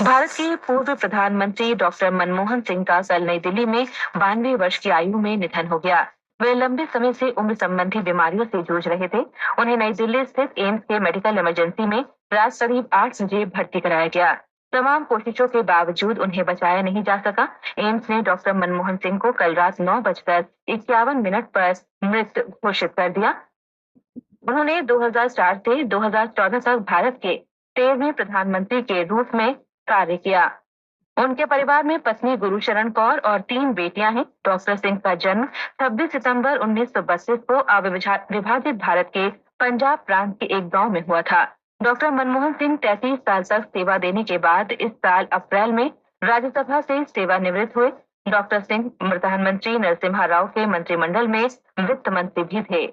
भारत के पूर्व प्रधानमंत्री डॉक्टर मनमोहन सिंह का कल नई दिल्ली में 92 वर्ष की आयु में निधन हो गया। वे लंबे समय से उम्र संबंधी बीमारियों से जूझ रहे थे। उन्हें नई दिल्ली स्थित एम्स के मेडिकल इमरजेंसी में रात करीब 8 बजे भर्ती कराया गया। तमाम कोशिशों के बावजूद उन्हें बचाया नहीं जा सका। एम्स ने डॉक्टर मनमोहन सिंह को कल रात 9:51 पर मृत घोषित कर दिया। उन्होंने 2004 से 2014 तक भारत के 13वें प्रधानमंत्री के रूप में कार्य किया। उनके परिवार में पत्नी गुरुशरण कौर और 3 बेटियां हैं। डॉक्टर सिंह का जन्म 26 सितंबर 1932 को विभाजित भारत के पंजाब प्रांत के एक गांव में हुआ था। डॉक्टर मनमोहन सिंह 33 साल तक सेवा देने के बाद इस साल अप्रैल में राज्यसभा से सेवानिवृत्त हुए। डॉक्टर सिंह प्रधानमंत्री नरसिम्हा राव के मंत्रिमंडल में वित्त मंत्री भी थे।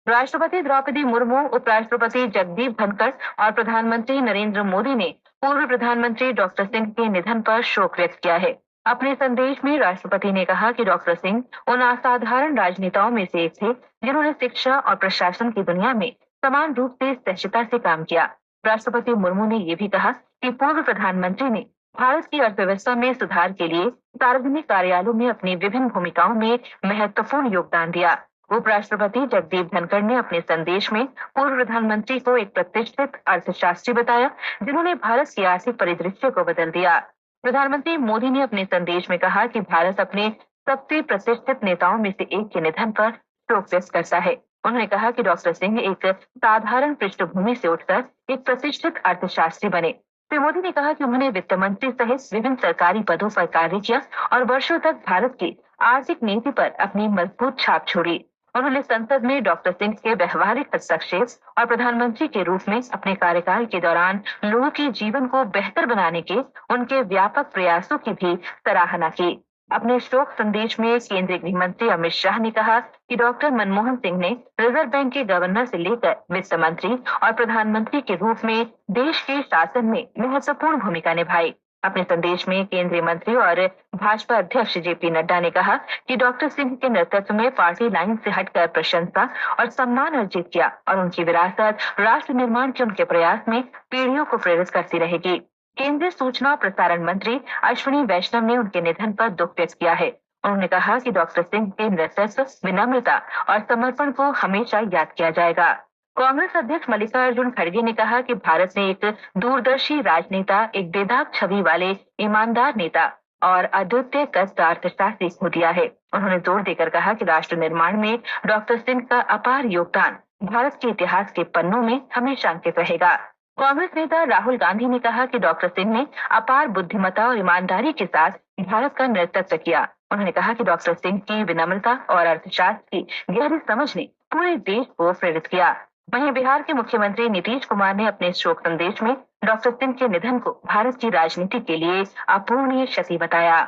राष्ट्रपति द्रौपदी मुर्मू, उपराष्ट्रपति जगदीप धनखड़ और प्रधानमंत्री नरेंद्र मोदी ने पूर्व प्रधानमंत्री डॉक्टर सिंह के निधन पर शोक व्यक्त किया है। अपने संदेश में राष्ट्रपति ने कहा कि डॉक्टर सिंह उन असाधारण राजनेताओं में से एक थे जिन्होंने शिक्षा और प्रशासन की दुनिया में समान रूप से सहजता से काम किया। राष्ट्रपति मुर्मू ने ये भी कहा कि पूर्व प्रधानमंत्री ने भारत की अर्थव्यवस्था में सुधार के लिए सार्वजनिक कार्यालयों में अपनी विभिन्न भूमिकाओं में महत्वपूर्ण योगदान दिया। उपराष्ट्रपति जगदीप धनखड़ ने अपने संदेश में पूर्व प्रधानमंत्री को एक प्रतिष्ठित अर्थशास्त्री बताया जिन्होंने भारत की आर्थिक परिदृश्य को बदल दिया। प्रधानमंत्री मोदी ने अपने संदेश में कहा कि भारत अपने सबसे प्रतिष्ठित नेताओं में से एक के निधन पर शोक व्यक्त करता है। उन्होंने कहा कि डॉक्टर सिंह एक साधारण पृष्ठभूमि से उठकर एक प्रतिष्ठित अर्थशास्त्री बने। श्री मोदी ने कहा कि उन्होंने वित्त मंत्री सहित विभिन्न सरकारी पदों पर कार्य किया और वर्षों तक भारत की आर्थिक नीति पर अपनी मजबूत छाप छोड़ी। उन्होंने संसद में डॉक्टर सिंह के व्यवहारिक हस्तक्षेप और प्रधानमंत्री के रूप में अपने कार्यकाल के दौरान लोगों के जीवन को बेहतर बनाने के उनके व्यापक प्रयासों की भी सराहना की। अपने शोक संदेश में केंद्रीय गृह मंत्री अमित शाह ने कहा कि डॉक्टर मनमोहन सिंह ने रिजर्व बैंक के गवर्नर से लेकर वित्त मंत्री और प्रधानमंत्री के रूप में देश के शासन में महत्वपूर्ण भूमिका निभाई। अपने संदेश में केंद्रीय मंत्री और भाजपा अध्यक्ष जेपी नड्डा ने कहा कि डॉक्टर सिंह के नेतृत्व में पार्टी लाइन से हटकर प्रशंसा और सम्मान अर्जित किया और उनकी विरासत राष्ट्र निर्माण के उनके प्रयास में पीढ़ियों को प्रेरित करती रहेगी। केंद्रीय सूचना और प्रसारण मंत्री अश्विनी वैष्णव ने उनके निधन पर दुख व्यक्त किया है। उन्होंने कहा कि डॉक्टर सिंह के नेतृत्व, विनम्रता और समर्पण को हमेशा याद किया जाएगा। कांग्रेस अध्यक्ष मल्लिकार्जुन खड़गे ने कहा कि भारत ने एक दूरदर्शी राजनेता, एक बेदाग छवि वाले ईमानदार नेता और अद्वितीय कद अर्थशास्त्री खो दिया है। उन्होंने जोर देकर कहा कि राष्ट्र निर्माण में डॉक्टर सिंह का अपार योगदान भारत के इतिहास के पन्नों में हमेशा अंकित रहेगा। कांग्रेस नेता राहुल गांधी ने कहा कि डॉक्टर सिंह ने अपार बुद्धिमत्ता और ईमानदारी के साथ भारत का नेतृत्व किया। उन्होंने कहा कि डॉक्टर सिंह की विनम्रता और अर्थशास्त्र की गहरी समझ ने पूरे देश को प्रेरित किया। वहीं बिहार के मुख्यमंत्री नीतीश कुमार ने अपने शोक संदेश में डॉक्टर सिंह के निधन को भारत की राजनीति के लिए अपूरणीय क्षति बताया।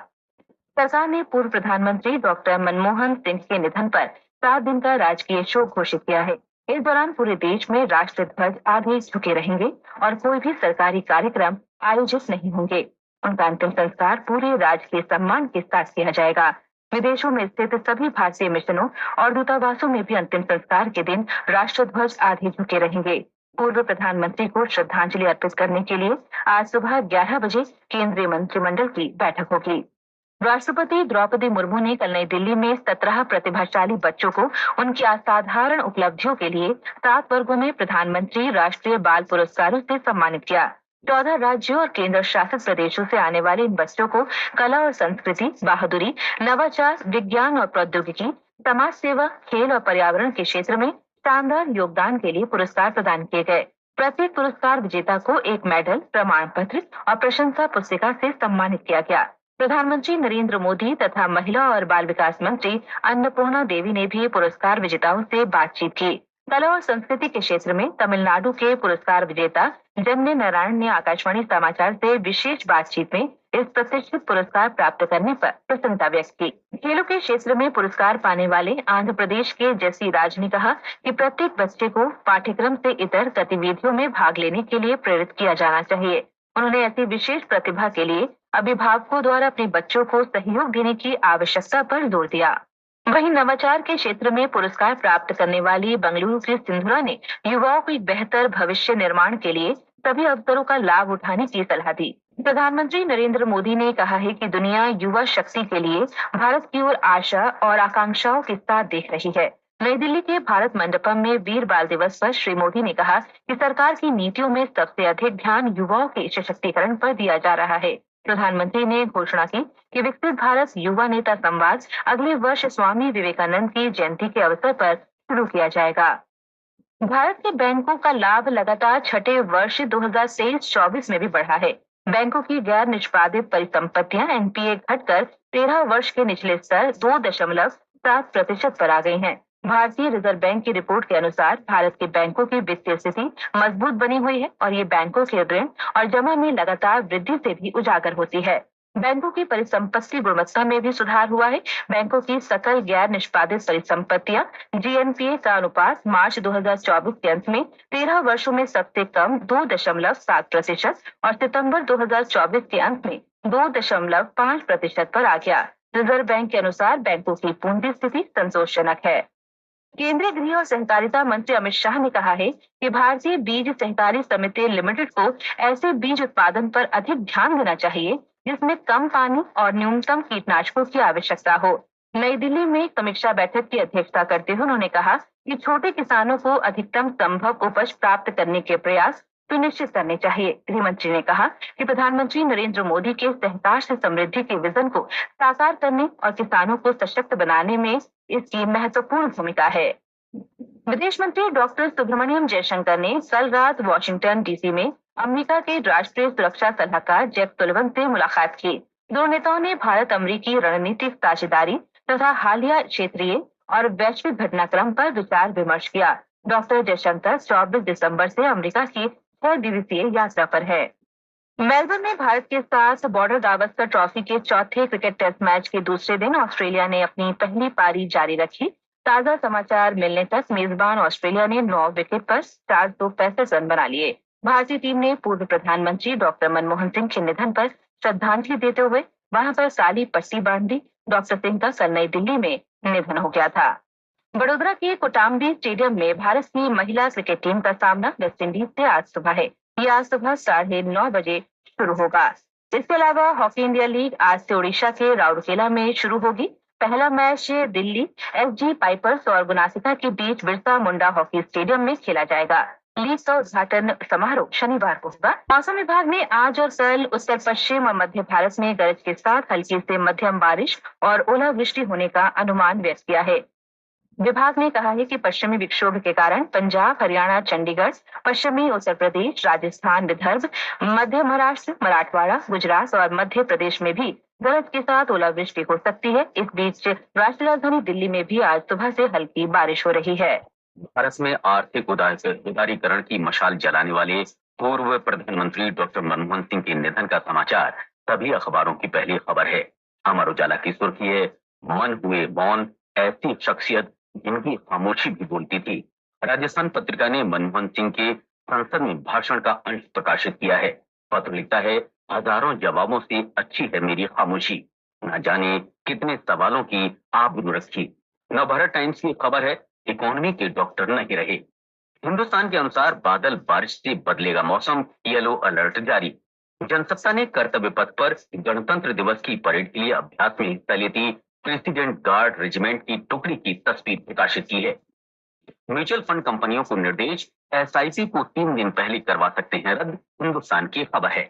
सरकार ने पूर्व प्रधानमंत्री डॉक्टर मनमोहन सिंह के निधन पर 7 दिन का राजकीय शोक घोषित किया है। इस दौरान पूरे देश में राष्ट्रीय ध्वज आधे झुके रहेंगे और कोई भी सरकारी कार्यक्रम आयोजित नहीं होंगे। उनका अंतिम संस्कार पूरे राजकीय सम्मान के साथ किया जाएगा। विदेशों में स्थित सभी भारतीय मिशनों और दूतावासों में भी अंतिम संस्कार के दिन राष्ट्र ध्वज आधे झुके रहेंगे। पूर्व प्रधानमंत्री को श्रद्धांजलि अर्पित करने के लिए आज सुबह 11 बजे केंद्रीय मंत्रिमंडल की बैठक होगी। राष्ट्रपति द्रौपदी मुर्मू ने कल नई दिल्ली में 17 प्रतिभाशाली बच्चों को उनकी असाधारण उपलब्धियों के लिए 7 वर्गों में प्रधानमंत्री राष्ट्रीय बाल पुरस्कारों से सम्मानित किया। 14 राज्यों और केंद्र शासित प्रदेशों से आने वाले इन बच्चों को कला और संस्कृति, बहादुरी, नवाचार, विज्ञान और प्रौद्योगिकी, समाज सेवा, खेल और पर्यावरण के क्षेत्र में शानदार योगदान के लिए पुरस्कार प्रदान किए गए। प्रत्येक पुरस्कार विजेता को एक मेडल, प्रमाण पत्र और प्रशंसा पुस्तिका से सम्मानित किया गया। प्रधानमंत्री नरेंद्र मोदी तथा महिला और बाल विकास मंत्री अन्नपूर्णा देवी ने भी पुरस्कार विजेताओं से बातचीत की। कला और संस्कृति के क्षेत्र में तमिलनाडु के पुरस्कार विजेता जन्य नारायण ने आकाशवाणी समाचार से विशेष बातचीत में इस प्रतिष्ठित पुरस्कार प्राप्त करने पर प्रसन्नता व्यक्त की। खेलों के क्षेत्र में पुरस्कार पाने वाले आंध्र प्रदेश के जसी राज ने कहा कि प्रत्येक बच्चे को पाठ्यक्रम से इतर गतिविधियों में भाग लेने के लिए प्रेरित किया जाना चाहिए। उन्होंने ऐसी विशेष प्रतिभा के लिए अभिभावकों द्वारा अपने बच्चों को सहयोग देने की आवश्यकता पर जोर दिया। वहीं नवाचार के क्षेत्र में पुरस्कार प्राप्त करने वाली बंगलुरु की सिंधुरा ने युवाओं को एक बेहतर भविष्य निर्माण के लिए सभी अवसरों का लाभ उठाने की सलाह दी। प्रधानमंत्री नरेंद्र मोदी ने कहा है कि दुनिया युवा शक्ति के लिए भारत की ओर आशा और आकांक्षाओं के साथ देख रही है। नई दिल्ली के भारत मंडपम में वीर बाल दिवस पर श्री मोदी ने कहा कि सरकार की नीतियों में सबसे अधिक ध्यान युवाओं के सशक्तिकरण पर दिया जा रहा है। प्रधानमंत्री ने घोषणा की कि विकसित भारत युवा नेता संवाद अगले वर्ष स्वामी विवेकानंद की जयंती के अवसर पर शुरू किया जाएगा। भारत के बैंकों का लाभ लगातार छठे वर्ष 2023-24 में भी बढ़ा है। बैंकों की गैर निष्पादित परिसंपत्तियां एनपीए घटकर 13 वर्ष के निचले स्तर 2.7% पर आ गई हैं। भारतीय रिजर्व बैंक की रिपोर्ट के अनुसार भारत के बैंकों की वित्तीय स्थिति मजबूत बनी हुई है और ये बैंकों के ऋण और जमा में लगातार वृद्धि से भी उजागर होती है। बैंकों की परिसंपत्ति गुणवत्ता में भी सुधार हुआ है। बैंकों की सकल गैर निष्पादित परिसंपत्तियां जीएनपीए का अनुपात मार्च 2024 के अंत में 13 वर्षों में सबसे कम 2.7% और सितंबर 2024 के अंत में 2.5% पर आ गया। रिजर्व बैंक के अनुसार बैंकों की पूंजी स्थिति संतोषजनक है। केंद्रीय गृह और सहकारिता मंत्री अमित शाह ने कहा है कि भारतीय बीज सहकारी समिति लिमिटेड को ऐसे बीज उत्पादन पर अधिक ध्यान देना चाहिए जिसमें कम पानी और न्यूनतम कीटनाशकों की आवश्यकता हो। नई दिल्ली में समीक्षा बैठक की अध्यक्षता करते हुए उन्होंने कहा कि छोटे किसानों को अधिकतम संभव उपज प्राप्त करने के प्रयास सुनिश्चित करने चाहिए। गृह मंत्री ने कहा कि प्रधानमंत्री नरेंद्र मोदी के सहकार से समृद्धि के विजन को साकार करने और किसानों को सशक्त बनाने में इसकी महत्वपूर्ण भूमिका है। विदेश मंत्री डॉक्टर सुब्रमण्यम जयशंकर ने कल रात वॉशिंगटन डीसी में अमेरिका के राष्ट्रीय सुरक्षा सलाहकार जैक सुलिवन से मुलाकात की। दोनों नेताओं ने भारत अमेरिकी रणनीतिक साझेदारी तथा हालिया क्षेत्रीय और वैश्विक घटनाक्रम पर विचार विमर्श किया। डॉक्टर जयशंकर 24 दिसंबर से अमेरिका की 6 दिवसीय यात्रा पर है। मेलबर्न में भारत के साथ बॉर्डर गावस्कर ट्रॉफी के चौथे क्रिकेट टेस्ट मैच के दूसरे दिन ऑस्ट्रेलिया ने अपनी पहली पारी जारी रखी। ताजा समाचार मिलने तक मेजबान ऑस्ट्रेलिया ने 9 विकेट पर 465 रन बना लिए। भारतीय टीम ने पूर्व प्रधानमंत्री डॉक्टर मनमोहन सिंह के निधन पर श्रद्धांजलि देते हुए वहां पर काली पट्टी बांध दी। डॉक्टर सिंह का कल नई दिल्ली में निधन हो गया था। वडोदरा के कोटाम्बी स्टेडियम में भारत की महिला क्रिकेट टीम का सामना वेस्टइंडीज से आज सुबह है। ये आज सुबह 9:30 बजे शुरू होगा। इसके अलावा हॉकी इंडिया लीग आज से ओडिशा के राउरकेला में शुरू होगी। पहला मैच दिल्ली एसजी पाइपर्स और गुनासिका के बीच बिरसा मुंडा हॉकी स्टेडियम में खेला जाएगा। लीग का उद्घाटन समारोह शनिवार को होगा। मौसम विभाग ने आज और कल उत्तर पश्चिम और मध्य भारत में गरज के साथ हल्की से मध्यम बारिश और ओलावृष्टि होने का अनुमान व्यक्त किया है। विभाग ने कहा है कि पश्चिमी विक्षोभ के कारण पंजाब, हरियाणा, चंडीगढ़, पश्चिमी उत्तर प्रदेश, राजस्थान, विदर्भ, मध्य महाराष्ट्र, मराठवाड़ा, गुजरात और मध्य प्रदेश में भी गरज के साथ ओलावृष्टि हो सकती है। इस बीच राष्ट्रीय राजधानी दिल्ली में भी आज सुबह से हल्की बारिश हो रही है। भारत में आर्थिक उदारीकरण की मशाल जलाने वाले पूर्व प्रधानमंत्री डॉक्टर मनमोहन सिंह के निधन का समाचार सभी अखबारों की पहली खबर है। अमर उजाला की सुर्खी है, मन हुए मौन, ऐसी शख्सियत जिनकी खामोशी भी बोलती थी। राजस्थान पत्रिका ने मनमोहन सिंह के संसद में भाषण का अंश प्रकाशित किया है। पत्र लिखता है, हजारों जवाबों से अच्छी है मेरी खामोशी, न जाने कितने सवालों की आबरू रखी। नवभारत टाइम्स की खबर है, इकोनॉमी के डॉक्टर नहीं रहे। हिंदुस्तान के अनुसार बादल बारिश से बदलेगा मौसम, येलो अलर्ट जारी। जनसत्ता ने कर्तव्य पथ पर गणतंत्र दिवस की परेड के लिए अभ्यास में हिस्सा लेती प्रेसिडेंट गार्ड रेजिमेंट की टुकड़ी की तस्वीर प्रकाशित की है। म्यूचुअल फंड कंपनियों को निर्देश, एसआईपी को 3 दिन पहले करवा सकते हैं रद्द, हिंदुस्तान की खबर है।